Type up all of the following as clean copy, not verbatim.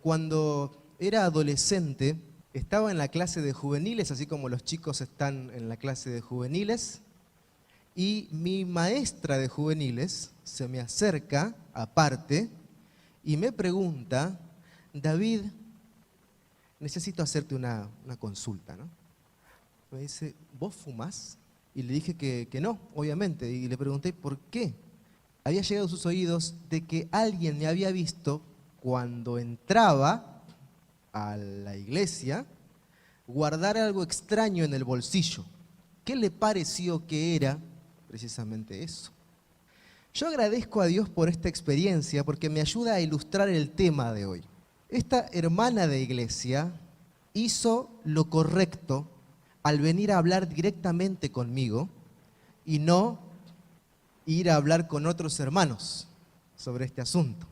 Cuando era adolescente, estaba en la clase de juveniles, así como los chicos están en la clase de juveniles, y mi maestra de juveniles se me acerca aparte y me pregunta: David, necesito hacerte una consulta, ¿no? Me dice: ¿vos fumás? Y le dije que no, obviamente, y le pregunté por qué. Había llegado a sus oídos de que alguien me había visto cuando entraba a la iglesia guardar algo extraño en el bolsillo. ¿Qué le pareció que era precisamente eso? Yo agradezco a Dios por esta experiencia porque me ayuda a ilustrar el tema de hoy. Esta hermana de iglesia hizo lo correcto al venir a hablar directamente conmigo y no ir a hablar con otros hermanos sobre este asunto.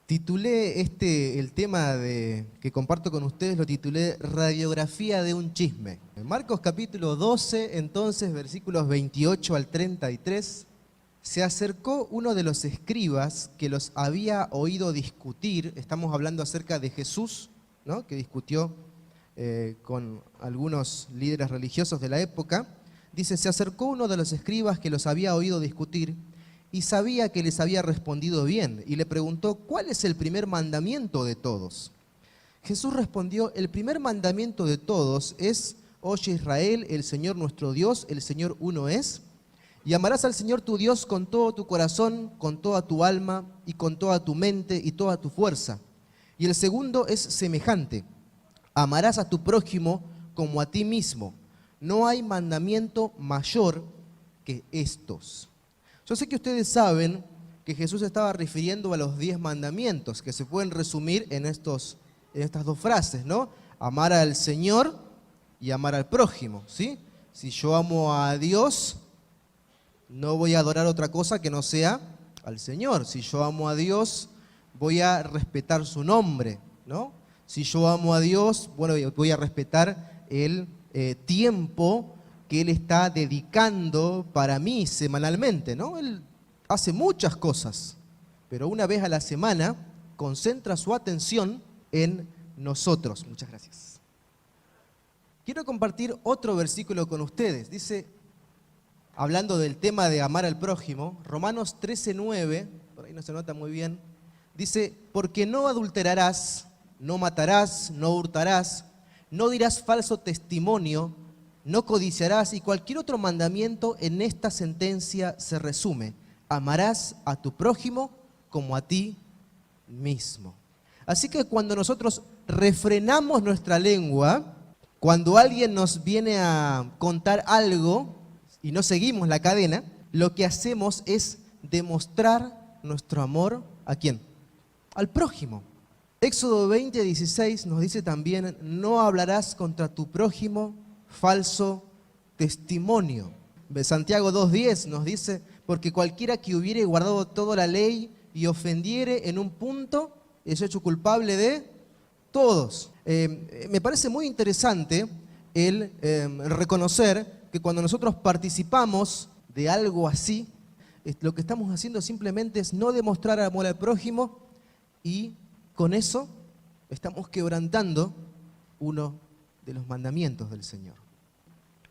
Titulé el tema que comparto con ustedes, lo titulé Radiografía de un chisme. En Marcos capítulo 12, entonces, versículos 28 al 33, se acercó uno de los escribas que los había oído discutir. Estamos hablando acerca de Jesús, ¿no?, que discutió con algunos líderes religiosos de la época. Dice: se acercó uno de los escribas que los había oído discutir y sabía que les había respondido bien, y le preguntó: ¿cuál es el primer mandamiento de todos? Jesús respondió: el primer mandamiento de todos es: oye Israel, el Señor nuestro Dios, el Señor uno es, y amarás al Señor tu Dios con todo tu corazón, con toda tu alma y con toda tu mente y toda tu fuerza. Y el segundo es semejante: amarás a tu prójimo como a ti mismo. No hay mandamiento mayor que estos. Yo sé que ustedes saben que Jesús estaba refiriendo a los 10 mandamientos, que se pueden resumir en estas dos frases, ¿no? Amar al Señor y amar al prójimo, ¿sí? Si yo amo a Dios, no voy a adorar otra cosa que no sea al Señor. Si yo amo a Dios, voy a respetar su nombre, ¿no? Si yo amo a Dios, bueno, voy a respetar el tiempo que Él está dedicando para mí semanalmente, ¿no? Él hace muchas cosas, pero una vez a la semana concentra su atención en nosotros. Muchas gracias. Quiero compartir otro versículo con ustedes. Dice, hablando del tema de amar al prójimo, Romanos 13:9, por ahí no se nota muy bien, dice: porque no adulterarás, no matarás, no hurtarás, no dirás falso testimonio, no codiciarás, y cualquier otro mandamiento en esta sentencia se resume: amarás a tu prójimo como a ti mismo. Así que cuando nosotros refrenamos nuestra lengua, cuando alguien nos viene a contar algo y no seguimos la cadena, lo que hacemos es demostrar nuestro amor ¿a quién? Al prójimo. Éxodo 20:16 nos dice también: no hablarás contra tu prójimo falso testimonio. Santiago 2:10 nos dice: porque cualquiera que hubiere guardado toda la ley y ofendiere en un punto, es hecho culpable de todos. Me parece muy interesante el reconocer que cuando nosotros participamos de algo así, lo que estamos haciendo simplemente es no demostrar amor al prójimo, y con eso estamos quebrantando uno de los mandamientos del Señor.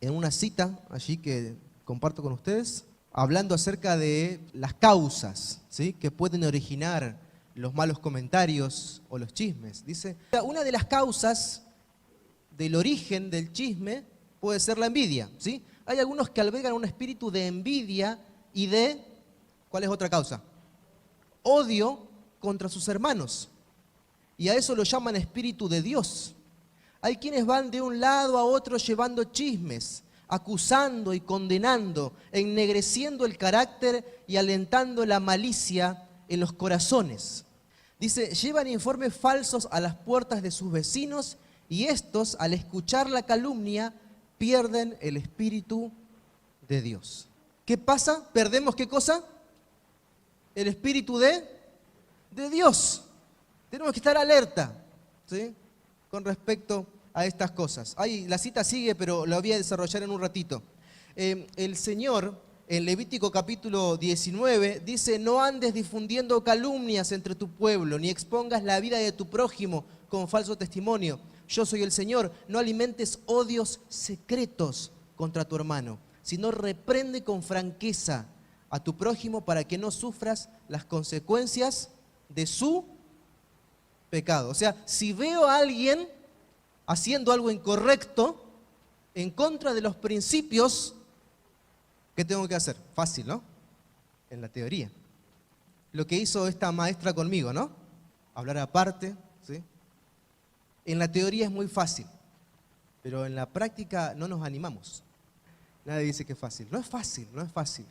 En una cita allí que comparto con ustedes, hablando acerca de las causas, ¿sí?, que pueden originar los malos comentarios o los chismes, dice: una de las causas del origen del chisme puede ser la envidia, ¿sí? Hay algunos que albergan un espíritu de envidia y de, ¿cuál es otra causa? Odio contra sus hermanos. Y a eso lo llaman espíritu de Dios. Hay quienes van de un lado a otro llevando chismes, acusando y condenando, ennegreciendo el carácter y alentando la malicia en los corazones. Dice: llevan informes falsos a las puertas de sus vecinos, y estos, al escuchar la calumnia, pierden el espíritu de Dios. ¿Qué pasa? ¿Perdemos qué cosa? El espíritu de Dios. Tenemos que estar alerta, ¿sí?, con respecto a estas cosas. La cita sigue, pero la voy a desarrollar en un ratito. El Señor en Levítico capítulo 19, dice: no andes difundiendo calumnias entre tu pueblo, ni expongas la vida de tu prójimo con falso testimonio. Yo soy el Señor. No alimentes odios secretos contra tu hermano, sino reprende con franqueza a tu prójimo para que no sufras las consecuencias de su pecado. O sea, si veo a alguien haciendo algo incorrecto, en contra de los principios, ¿qué tengo que hacer? Fácil, ¿no? En la teoría. Lo que hizo esta maestra conmigo, ¿no? Hablar aparte, ¿sí? En la teoría es muy fácil, pero en la práctica no nos animamos. Nadie dice que es fácil. No es fácil, no es fácil.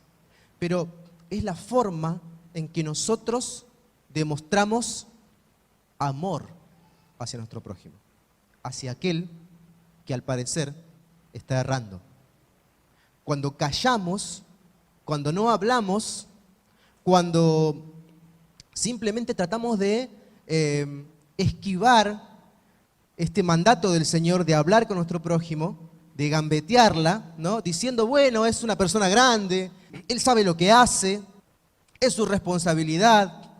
Pero es la forma en que nosotros demostramos amor hacia nuestro prójimo, hacia aquel que al parecer está errando. Cuando callamos, cuando no hablamos, cuando simplemente tratamos de esquivar este mandato del Señor de hablar con nuestro prójimo, de gambetearla, ¿no? Diciendo, bueno, es una persona grande, él sabe lo que hace, es su responsabilidad.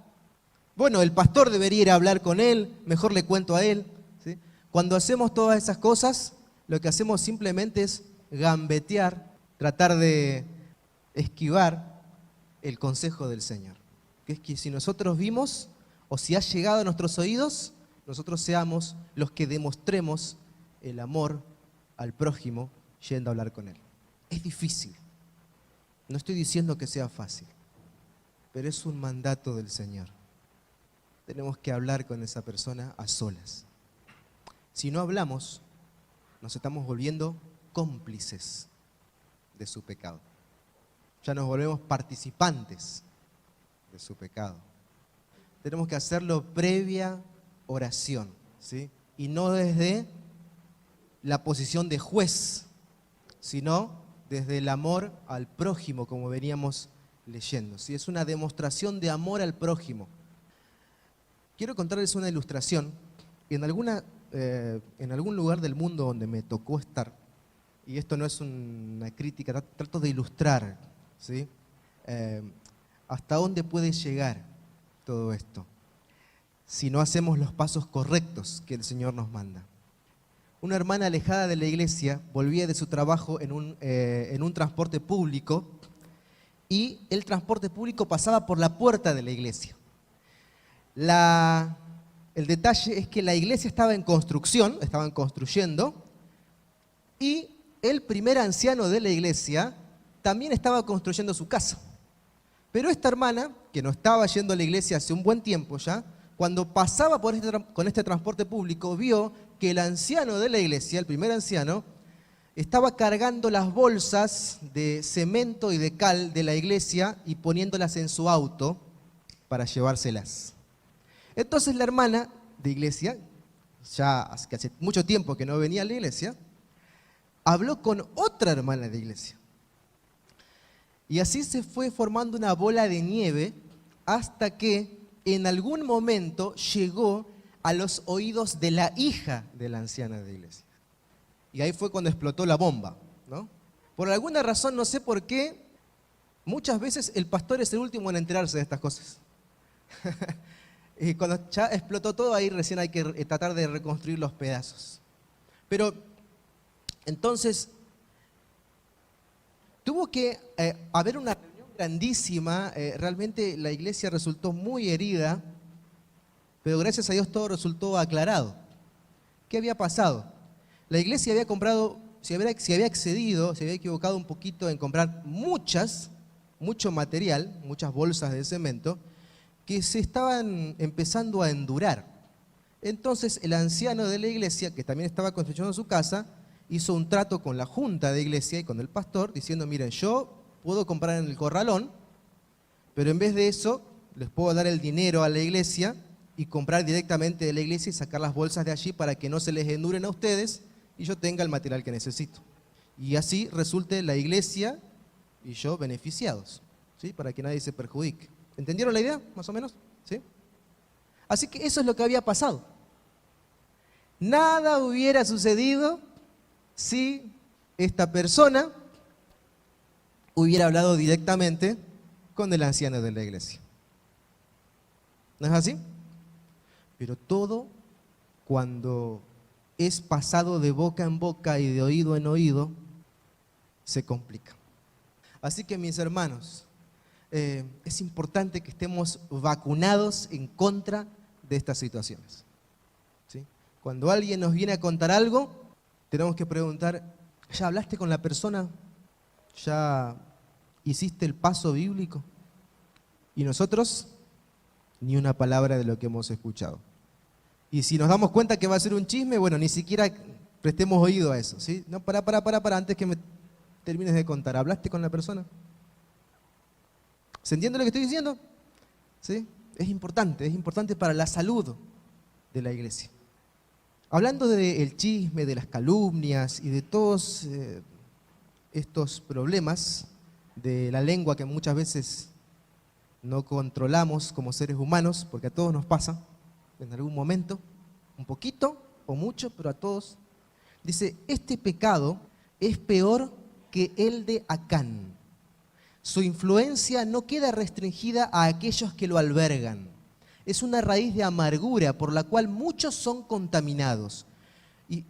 Bueno, el pastor debería ir a hablar con él, mejor le cuento a él, ¿sí? Cuando hacemos todas esas cosas, lo que hacemos simplemente es gambetear, tratar de esquivar el consejo del Señor. Que es que si nosotros vimos, o si ha llegado a nuestros oídos, nosotros seamos los que demostremos el amor al prójimo yendo a hablar con él. Es difícil. No estoy diciendo que sea fácil, pero es un mandato del Señor. Tenemos que hablar con esa persona a solas. Si no hablamos, nos estamos volviendo cómplices de su pecado. Ya nos volvemos participantes de su pecado. Tenemos que hacerlo previa oración, ¿sí? Y no desde la posición de juez, sino desde el amor al prójimo, como veníamos leyendo, ¿sí? Es una demostración de amor al prójimo. Quiero contarles una ilustración. En algún lugar del mundo donde me tocó estar, y esto no es una crítica, trato de ilustrar, ¿sí? Hasta dónde puede llegar todo esto si no hacemos los pasos correctos que el Señor nos manda. Una hermana alejada de la iglesia volvía de su trabajo en un transporte público, y el transporte público pasaba por la puerta de la iglesia. El detalle es que la iglesia estaba en construcción, estaban construyendo, y el primer anciano de la iglesia también estaba construyendo su casa. Pero esta hermana, que no estaba yendo a la iglesia hace un buen tiempo ya, cuando pasaba con este transporte público, vio que el anciano de la iglesia, el primer anciano, estaba cargando las bolsas de cemento y de cal de la iglesia y poniéndolas en su auto para llevárselas. Entonces la hermana de iglesia, ya hace mucho tiempo que no venía a la iglesia, habló con otra hermana de iglesia. Y así se fue formando una bola de nieve hasta que en algún momento llegó a los oídos de la hija de la anciana de iglesia. Y ahí fue cuando explotó la bomba, ¿no? Por alguna razón, no sé por qué, muchas veces el pastor es el último en enterarse de estas cosas. Y cuando ya explotó todo, ahí recién hay que tratar de reconstruir los pedazos. Pero entonces tuvo que haber una reunión grandísima. Realmente la iglesia resultó muy herida, pero gracias a Dios todo resultó aclarado. ¿Qué había pasado? La iglesia había comprado, se había excedido, se había equivocado un poquito en comprar mucho material, muchas bolsas de cemento, que se estaban empezando a endurar. Entonces el anciano de la iglesia, que también estaba construyendo su casa, hizo un trato con la junta de iglesia y con el pastor, diciendo, miren, yo puedo comprar en el corralón, pero en vez de eso, les puedo dar el dinero a la iglesia y comprar directamente de la iglesia y sacar las bolsas de allí para que no se les enduren a ustedes y yo tenga el material que necesito. Y así resulte la iglesia y yo beneficiados, ¿sí? Para que nadie se perjudique. ¿Entendieron la idea, más o menos? ¿Sí? Así que eso es lo que había pasado. Nada hubiera sucedido si esta persona hubiera hablado directamente con el anciano de la iglesia. ¿No es así? Pero todo, cuando es pasado de boca en boca y de oído en oído, se complica. Así que, mis hermanos, es importante que estemos vacunados en contra de estas situaciones, ¿sí? Cuando alguien nos viene a contar algo, tenemos que preguntar: ¿ya hablaste con la persona? ¿Ya hiciste el paso bíblico? Y nosotros, ni una palabra de lo que hemos escuchado. Y si nos damos cuenta que va a ser un chisme, bueno, ni siquiera prestemos oído a eso, ¿sí? No, para, antes que me termines de contar. ¿Hablaste con la persona? ¿Se entiende lo que estoy diciendo? ¿Sí? Es importante para la salud de la iglesia. Hablando del chisme, de las calumnias y de todos estos problemas de la lengua que muchas veces no controlamos como seres humanos, porque a todos nos pasa en algún momento, un poquito o mucho, pero a todos. Dice: este pecado es peor que el de Acán. Su influencia no queda restringida a aquellos que lo albergan. Es una raíz de amargura por la cual muchos son contaminados. Y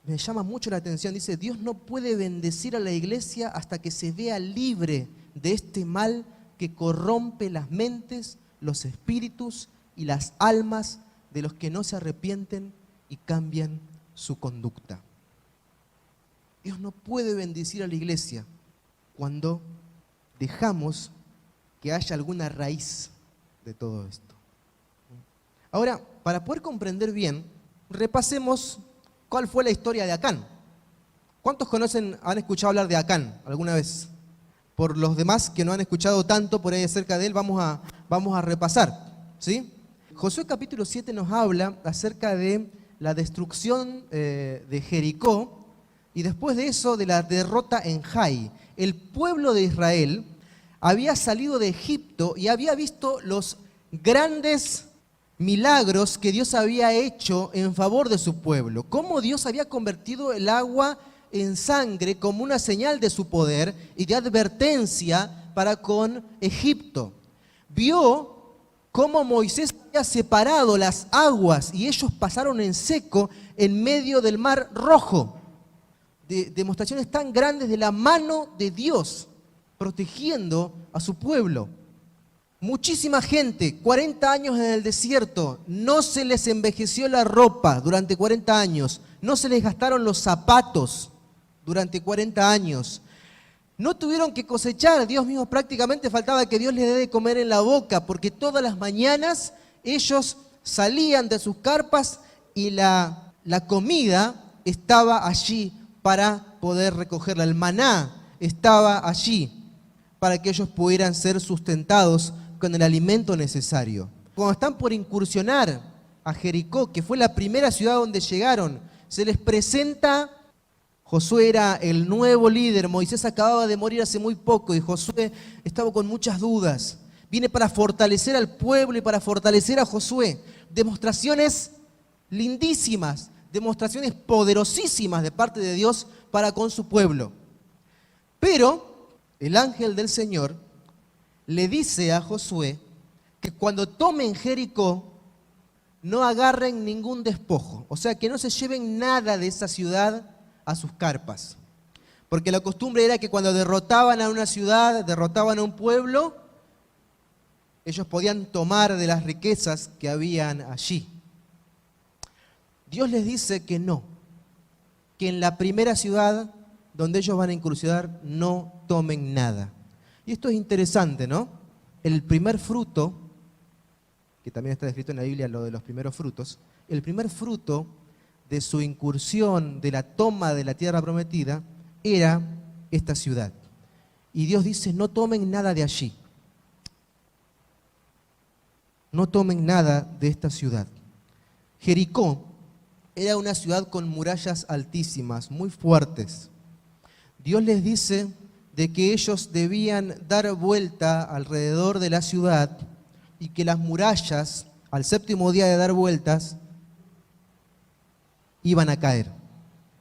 me llama mucho la atención, dice: Dios no puede bendecir a la iglesia hasta que se vea libre de este mal que corrompe las mentes, los espíritus y las almas de los que no se arrepienten y cambian su conducta. Dios no puede bendecir a la iglesia cuando dejamos que haya alguna raíz de todo esto. Ahora, para poder comprender bien, repasemos cuál fue la historia de Acán. ¿Cuántos han escuchado hablar de Acán alguna vez? Por los demás que no han escuchado tanto por ahí acerca de él, vamos a repasar, ¿sí? Josué capítulo 7 nos habla acerca de la destrucción de Jericó y después de eso de la derrota en Jai. El pueblo de Israel había salido de Egipto y había visto los grandes milagros que Dios había hecho en favor de su pueblo. Cómo Dios había convertido el agua en sangre como una señal de su poder y de advertencia para con Egipto. Vio cómo Moisés había separado las aguas y ellos pasaron en seco en medio del mar Rojo. Demostraciones tan grandes de la mano de Dios protegiendo a su pueblo. Muchísima gente, 40 años en el desierto, no se les envejeció la ropa durante 40 años, no se les gastaron los zapatos durante 40 años. No tuvieron que cosechar, Dios mismo prácticamente faltaba que Dios les dé de comer en la boca, porque todas las mañanas ellos salían de sus carpas y la comida estaba allí para poder recogerla. El maná estaba allí para que ellos pudieran ser sustentados con el alimento necesario. Cuando están por incursionar a Jericó, que fue la primera ciudad donde llegaron, se les presenta. Josué era el nuevo líder, Moisés acababa de morir hace muy poco y Josué estaba con muchas dudas. Viene para fortalecer al pueblo y para fortalecer a Josué. Demostraciones lindísimas, demostraciones poderosísimas de parte de Dios para con su pueblo. Pero el ángel del Señor le dice a Josué que cuando tomen Jericó no agarren ningún despojo, o sea que no se lleven nada de esa ciudad a sus carpas. Porque la costumbre era que cuando derrotaban a una ciudad, derrotaban a un pueblo, ellos podían tomar de las riquezas que habían allí. Dios les dice que no, que en la primera ciudad donde ellos van a incursionar no tomen nada. Y esto es interesante, ¿no? El primer fruto, que también está descrito en la Biblia, lo de los primeros frutos, el primer fruto de su incursión, de la toma de la tierra prometida, era esta ciudad. Y Dios dice: no tomen nada de allí. No tomen nada de esta ciudad. Jericó era una ciudad con murallas altísimas, muy fuertes. Dios les dice de que ellos debían dar vuelta alrededor de la ciudad y que las murallas, al séptimo día de dar vueltas, iban a caer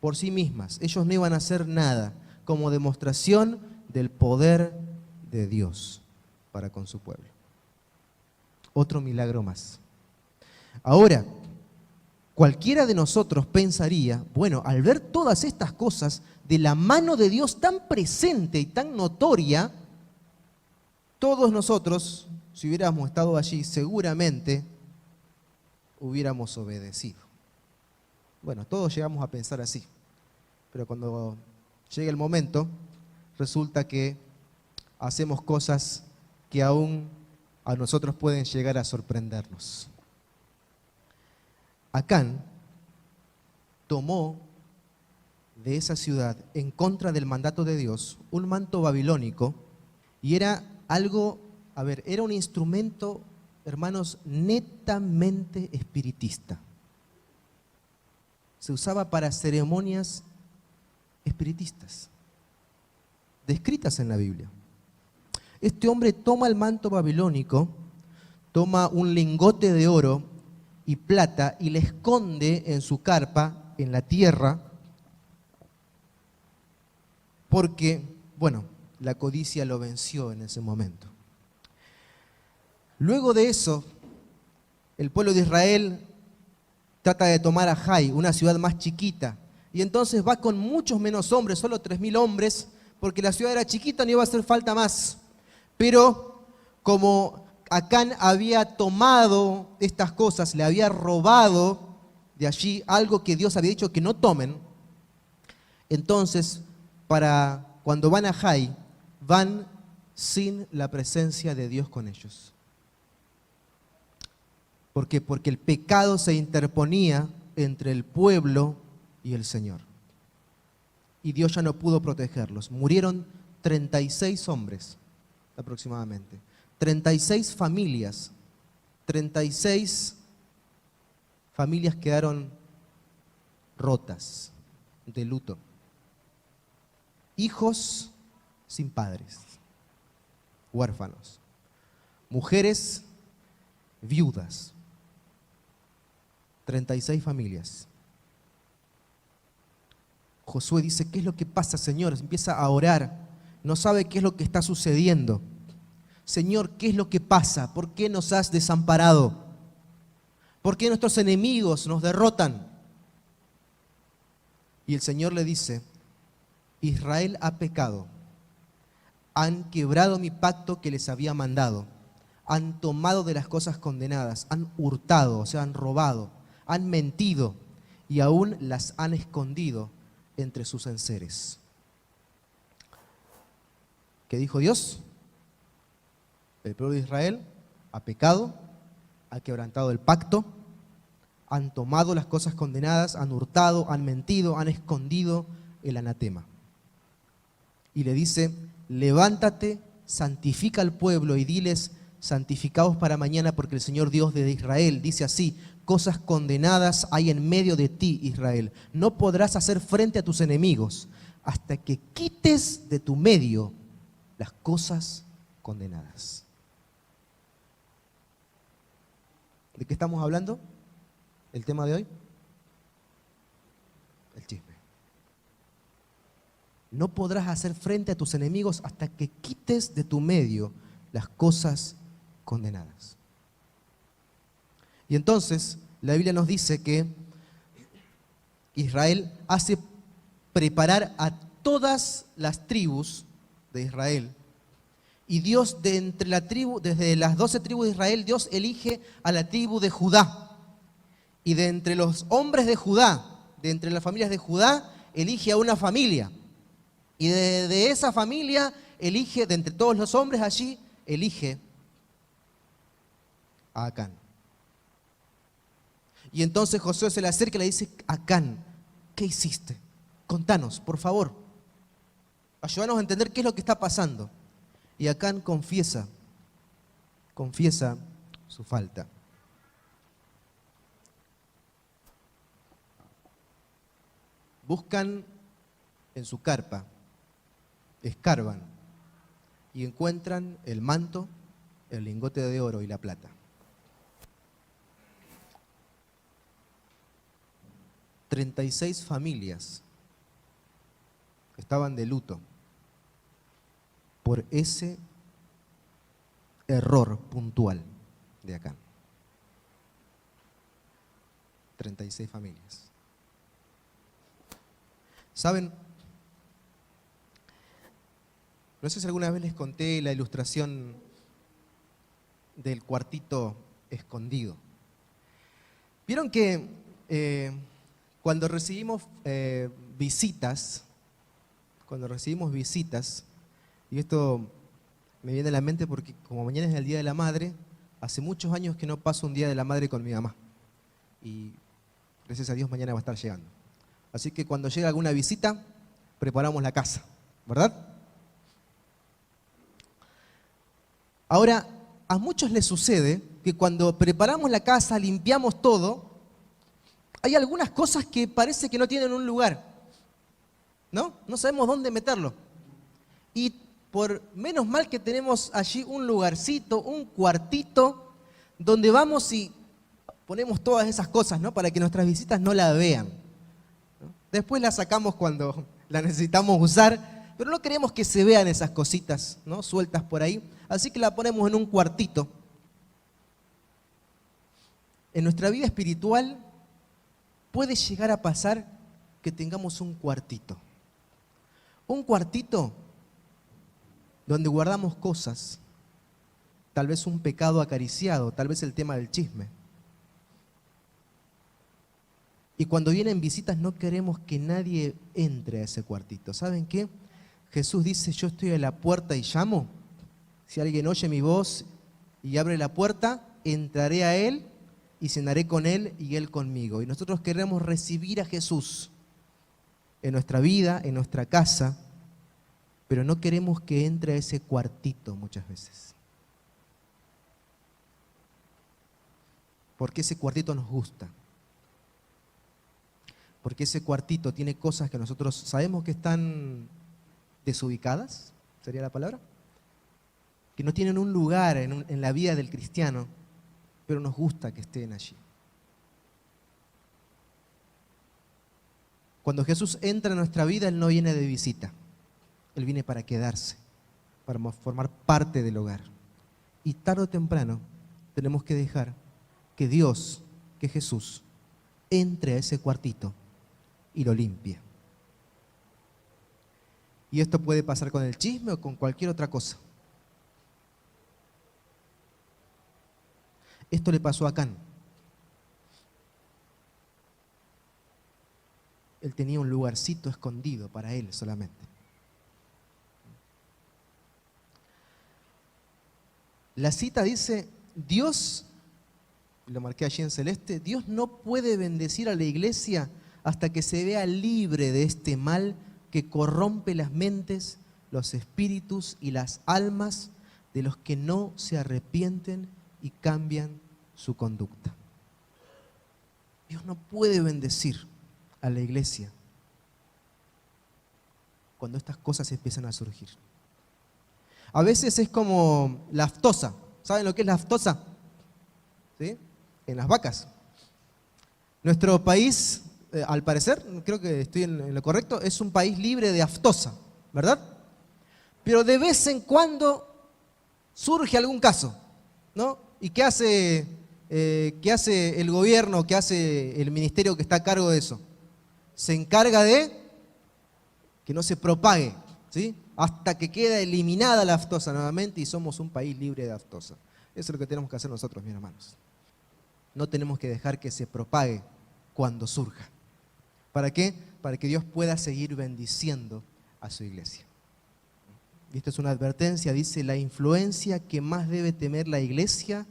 por sí mismas. Ellos no iban a hacer nada como demostración del poder de Dios para con su pueblo. Otro milagro más. Ahora, cualquiera de nosotros pensaría, bueno, al ver todas estas cosas de la mano de Dios tan presente y tan notoria, todos nosotros, si hubiéramos estado allí, seguramente hubiéramos obedecido. Bueno, todos llegamos a pensar así, pero cuando llega el momento, resulta que hacemos cosas que aún a nosotros pueden llegar a sorprendernos. Acán tomó de esa ciudad, en contra del mandato de Dios, un manto babilónico, y era algo, era un instrumento, hermanos, netamente espiritista. Se usaba para ceremonias espiritistas, descritas en la Biblia. Este hombre toma el manto babilónico, toma un lingote de oro y plata y le esconde en su carpa, en la tierra, porque, bueno, la codicia lo venció en ese momento. Luego de eso, el pueblo de Israel trata de tomar a Jai, una ciudad más chiquita, y entonces va con muchos menos hombres, solo 3.000 hombres, porque la ciudad era chiquita, no iba a hacer falta más. Pero como Acán había tomado estas cosas, le había robado de allí algo que Dios había dicho que no tomen, entonces para cuando van a Jai, van sin la presencia de Dios con ellos. ¿Por qué? Porque el pecado se interponía entre el pueblo y el Señor. Y Dios ya no pudo protegerlos. Murieron 36 hombres aproximadamente. 36 familias. 36 familias quedaron rotas, de luto. Hijos sin padres, huérfanos. Mujeres viudas. 36 familias. Josué dice, ¿qué es lo que pasa, Señor? Empieza a orar, no sabe qué es lo que está sucediendo. Señor, ¿qué es lo que pasa? ¿Por qué nos has desamparado? ¿Por qué nuestros enemigos nos derrotan? Y el Señor le dice, Israel ha pecado, han quebrado mi pacto que les había mandado, han tomado de las cosas condenadas, han hurtado, o sea, han robado, han mentido y aún las han escondido entre sus enseres. ¿Qué dijo Dios? El pueblo de Israel ha pecado, ha quebrantado el pacto, han tomado las cosas condenadas, han hurtado, han mentido, han escondido el anatema. Y le dice, levántate, santifica al pueblo y diles, santificaos para mañana porque el Señor Dios de Israel dice así, cosas condenadas hay en medio de ti, Israel. No podrás hacer frente a tus enemigos hasta que quites de tu medio las cosas condenadas. ¿De qué estamos hablando? ¿El tema de hoy? El chisme. No podrás hacer frente a tus enemigos hasta que quites de tu medio las cosas condenadas. Y entonces la Biblia nos dice que Israel hace preparar a todas las tribus de Israel. Y Dios desde las 12 tribus de Israel, Dios elige a la tribu de Judá. Y de entre los hombres de Judá, de entre las familias de Judá, elige a una familia. Y de esa familia elige, de entre todos los hombres allí, elige a Acán. Y entonces Josué se le acerca y le dice, Acán, ¿qué hiciste? Contanos, por favor. Ayúdanos a entender qué es lo que está pasando. Y Acán confiesa su falta. Buscan en su carpa, escarban y encuentran el manto, el lingote de oro y la plata. 36 familias estaban de luto. por ese error puntual de acá. 36 familias. ¿Saben? No sé si alguna vez les conté la ilustración del cuartito escondido. Vieron que cuando recibimos visitas, y esto me viene a la mente porque como mañana es el Día de la Madre, hace muchos años que no paso un Día de la Madre con mi mamá. Y gracias a Dios mañana va a estar llegando. Así que cuando llega alguna visita, preparamos la casa, ¿verdad? Ahora, a muchos les sucede que cuando preparamos la casa, limpiamos todo, hay algunas cosas que parece que no tienen un lugar, ¿no? No sabemos dónde meterlo. Y por menos mal que tenemos allí un lugarcito, un cuartito, donde vamos y ponemos todas esas cosas, ¿no? Para que nuestras visitas no la vean, ¿no? Después la sacamos cuando la necesitamos usar, pero no queremos que se vean esas cositas, ¿no? Sueltas por ahí. Así que la ponemos en un cuartito. En nuestra vida espiritual puede llegar a pasar que tengamos un cuartito. Un cuartito donde guardamos cosas, tal vez un pecado acariciado, tal vez el tema del chisme. Y cuando vienen visitas no queremos que nadie entre a ese cuartito. ¿Saben qué? Jesús dice, yo estoy a la puerta y llamo. Si alguien oye mi voz y abre la puerta, entraré a Él y cenaré con Él y Él conmigo. Y nosotros queremos recibir a Jesús en nuestra vida, en nuestra casa, pero no queremos que entre a ese cuartito muchas veces. Porque ese cuartito nos gusta. Porque ese cuartito tiene cosas que nosotros sabemos que están desubicadas, ¿sería la palabra? Que no tienen un lugar en la vida del cristiano, pero nos gusta que estén allí. Cuando Jesús entra en nuestra vida, Él no viene de visita. Él viene para quedarse, para formar parte del hogar. Y tarde o temprano tenemos que dejar que Dios, que Jesús, entre a ese cuartito y lo limpie. Y esto puede pasar con el chisme o con cualquier otra cosa. Esto le pasó a Acán. Él tenía un lugarcito escondido para él solamente. La cita dice, Dios, lo marqué allí en celeste, Dios no puede bendecir a la iglesia hasta que se vea libre de este mal que corrompe las mentes, los espíritus y las almas de los que no se arrepienten y cambian su conducta. Dios no puede bendecir a la iglesia cuando estas cosas empiezan a surgir. A veces es como la aftosa. ¿Saben lo que es la aftosa? ¿Sí? En las vacas. Nuestro país, al parecer, creo que estoy en lo correcto, es un país libre de aftosa, ¿verdad? Pero de vez en cuando surge algún caso, ¿no? ¿Y qué hace el gobierno, qué hace el ministerio que está a cargo de eso? Se encarga de que no se propague, ¿sí? Hasta que queda eliminada la aftosa nuevamente y somos un país libre de aftosa. Eso es lo que tenemos que hacer nosotros, mis hermanos. No tenemos que dejar que se propague cuando surja. ¿Para qué? Para que Dios pueda seguir bendiciendo a su iglesia. Y esta es una advertencia, dice, la influencia que más debe temer la iglesia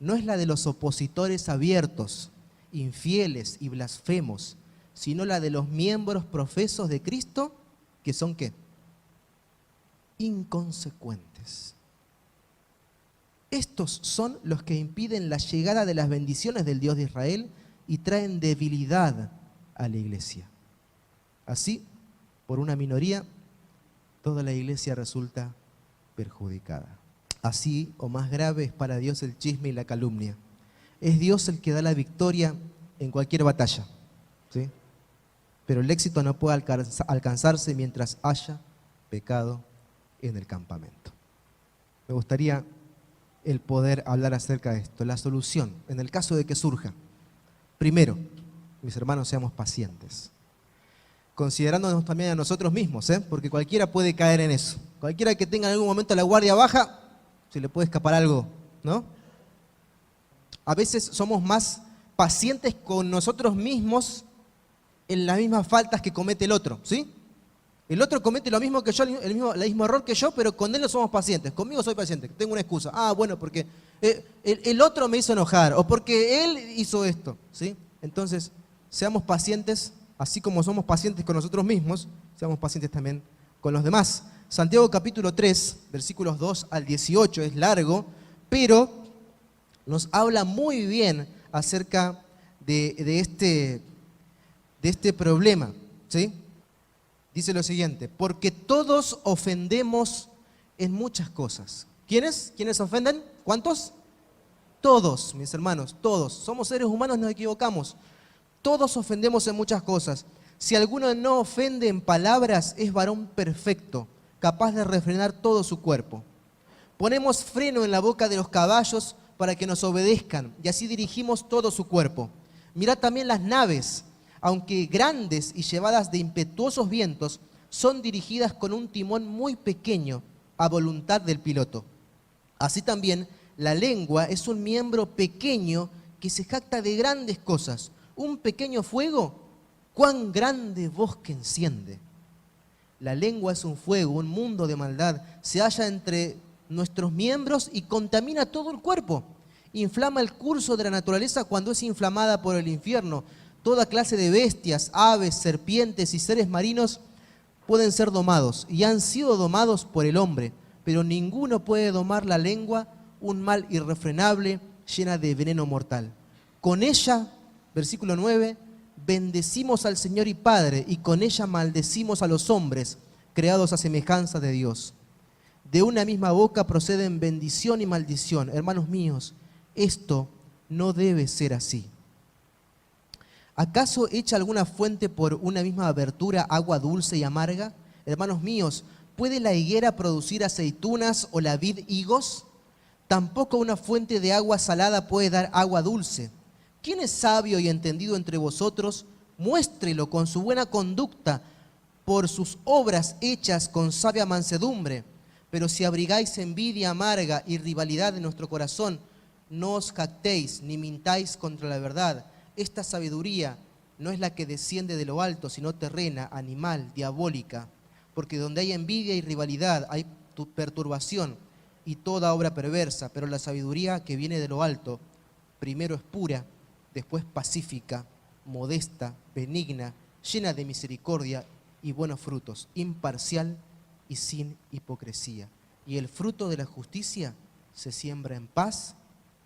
no es la de los opositores abiertos, infieles y blasfemos, sino la de los miembros profesos de Cristo, que son ¿qué? Inconsecuentes. Estos son los que impiden la llegada de las bendiciones del Dios de Israel y traen debilidad a la iglesia. Así, por una minoría, toda la iglesia resulta perjudicada. Así, o más grave, es para Dios el chisme y la calumnia. Es Dios el que da la victoria en cualquier batalla, ¿sí? Pero el éxito no puede alcanzarse mientras haya pecado en el campamento. Me gustaría el poder hablar acerca de esto, la solución, en el caso de que surja. Primero, mis hermanos, seamos pacientes, considerándonos también a nosotros mismos, porque cualquiera puede caer en eso. Cualquiera que tenga en algún momento la guardia baja, se le puede escapar algo, ¿no? A veces somos más pacientes con nosotros mismos en las mismas faltas que comete el otro, ¿sí? El otro comete lo mismo que yo, el mismo error que yo, pero con él no somos pacientes. Conmigo soy paciente, tengo una excusa. Ah, bueno, porque el otro me hizo enojar, o porque él hizo esto, ¿sí? Entonces, seamos pacientes, así como somos pacientes con nosotros mismos, seamos pacientes también con los demás. Santiago capítulo 3, versículos 2 al 18, es largo, pero nos habla muy bien acerca de este problema, ¿sí? Dice lo siguiente: porque todos ofendemos en muchas cosas. ¿Quiénes? ¿Quiénes ofenden? ¿Cuántos? Todos, mis hermanos, todos. Somos seres humanos, nos equivocamos. Todos ofendemos en muchas cosas. Si alguno no ofende en palabras, es varón perfecto, capaz de refrenar todo su cuerpo. Ponemos freno en la boca de los caballos para que nos obedezcan, y así dirigimos todo su cuerpo. Mirad también las naves, aunque grandes y llevadas de impetuosos vientos, son dirigidas con un timón muy pequeño a voluntad del piloto. Así también, la lengua es un miembro pequeño que se jacta de grandes cosas. Un pequeño fuego, cuán grande bosque enciende. La lengua es un fuego, un mundo de maldad. Se halla entre nuestros miembros y contamina todo el cuerpo. Inflama el curso de la naturaleza cuando es inflamada por el infierno. Toda clase de bestias, aves, serpientes y seres marinos pueden ser domados y han sido domados por el hombre, pero ninguno puede domar la lengua, un mal irrefrenable, llena de veneno mortal. Con ella, versículo 9, bendecimos al Señor y Padre, y con ella maldecimos a los hombres, creados a semejanza de Dios. De una misma boca proceden bendición y maldición. Hermanos míos, esto no debe ser así. ¿Acaso echa alguna fuente por una misma abertura agua dulce y amarga? Hermanos míos, ¿puede la higuera producir aceitunas o la vid higos? Tampoco una fuente de agua salada puede dar agua dulce. ¿Quién es sabio y entendido entre vosotros? Muéstrelo con su buena conducta, por sus obras hechas con sabia mansedumbre. Pero si abrigáis envidia amarga y rivalidad en nuestro corazón, no os jactéis ni mintáis contra la verdad. Esta sabiduría no es la que desciende de lo alto, sino terrena, animal, diabólica. Porque donde hay envidia y rivalidad hay perturbación y toda obra perversa. Pero la sabiduría que viene de lo alto, primero es pura, después pacífica, modesta, benigna, llena de misericordia y buenos frutos, imparcial y sin hipocresía. Y el fruto de la justicia se siembra en paz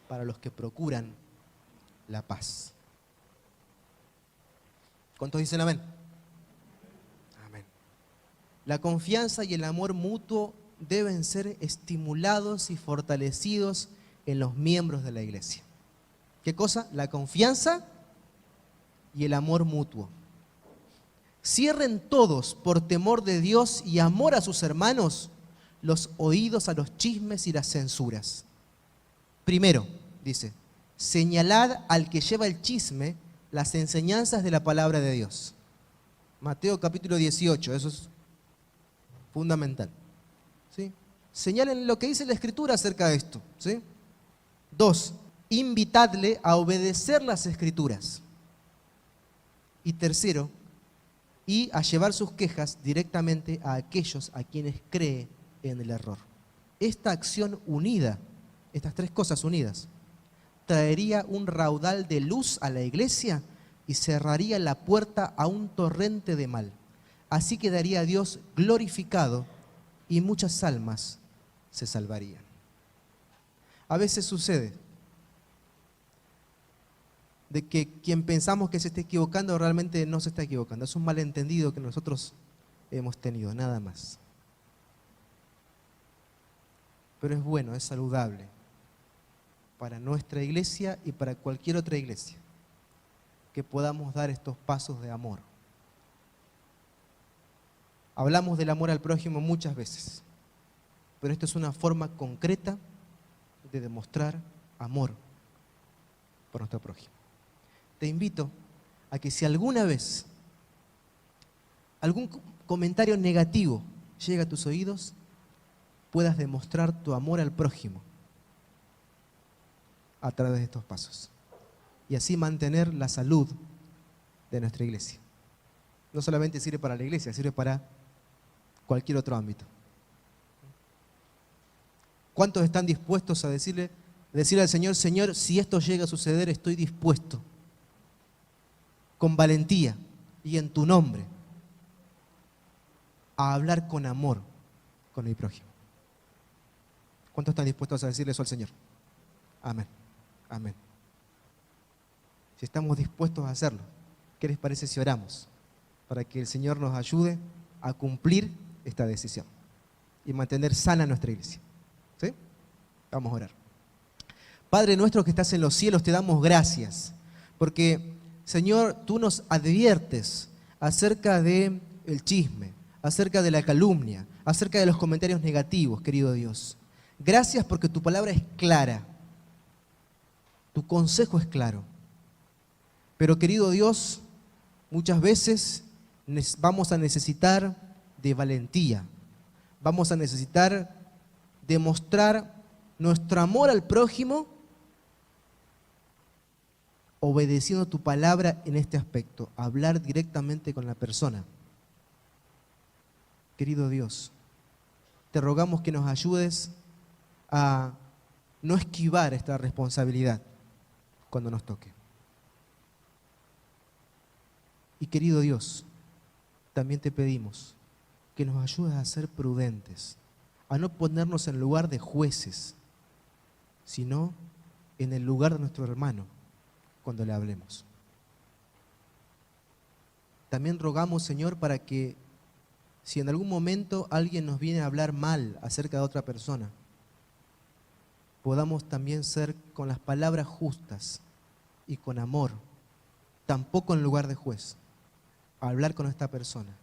para los que procuran la paz. ¿Cuántos dicen amén? Amén. La confianza y el amor mutuo deben ser estimulados y fortalecidos en los miembros de la iglesia. ¿Qué cosa? La confianza y el amor mutuo. Cierren todos, por temor de Dios y amor a sus hermanos, los oídos a los chismes y las censuras. Primero, dice, señalad al que lleva el chisme las enseñanzas de la palabra de Dios. Mateo capítulo 18, eso es fundamental, ¿sí? Señalen lo que dice la Escritura acerca de esto, ¿sí? 2, invitadle a obedecer las Escrituras. Y tercero, y a llevar sus quejas directamente a aquellos a quienes cree en el error. Esta acción unida, estas tres cosas unidas, traería un raudal de luz a la iglesia y cerraría la puerta a un torrente de mal. Así quedaría Dios glorificado y muchas almas se salvarían. A veces sucede de que quien pensamos que se está equivocando realmente no se está equivocando. Es un malentendido que nosotros hemos tenido, nada más. Pero es bueno, es saludable para nuestra iglesia y para cualquier otra iglesia que podamos dar estos pasos de amor. Hablamos del amor al prójimo muchas veces, pero esto es una forma concreta de demostrar amor por nuestro prójimo. Te invito a que si alguna vez algún comentario negativo llega a tus oídos, puedas demostrar tu amor al prójimo a través de estos pasos y así mantener la salud de nuestra iglesia. No solamente sirve para la iglesia, sirve para cualquier otro ámbito. ¿Cuántos están dispuestos a decirle al Señor, Señor, si esto llega a suceder, estoy dispuesto, con valentía y en tu nombre, a hablar con amor con mi prójimo? ¿Cuántos están dispuestos a decirle eso al Señor? Amén. Amén. Si estamos dispuestos a hacerlo, ¿qué les parece si oramos para que el Señor nos ayude a cumplir esta decisión y mantener sana nuestra iglesia? ¿Sí? Vamos a orar. Padre nuestro que estás en los cielos, te damos gracias porque, Señor, tú nos adviertes acerca del chisme, acerca de la calumnia, acerca de los comentarios negativos, querido Dios. Gracias porque tu palabra es clara, tu consejo es claro. Pero, querido Dios, muchas veces vamos a necesitar de valentía, vamos a necesitar demostrar nuestro amor al prójimo obedeciendo tu palabra en este aspecto, hablar directamente con la persona. Querido Dios, te rogamos que nos ayudes a no esquivar esta responsabilidad cuando nos toque. Y querido Dios, también te pedimos que nos ayudes a ser prudentes, a no ponernos en lugar de jueces, sino en el lugar de nuestro hermano cuando le hablemos. También rogamos, Señor, para que si en algún momento alguien nos viene a hablar mal acerca de otra persona, podamos también ser con las palabras justas y con amor, tampoco en lugar de juez, a hablar con esta persona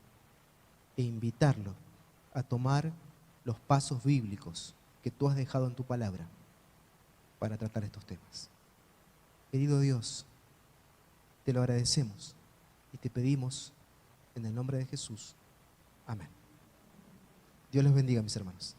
e invitarlo a tomar los pasos bíblicos que tú has dejado en tu palabra para tratar estos temas. Querido Dios, te lo agradecemos y te pedimos en el nombre de Jesús. Amén. Dios los bendiga, mis hermanos.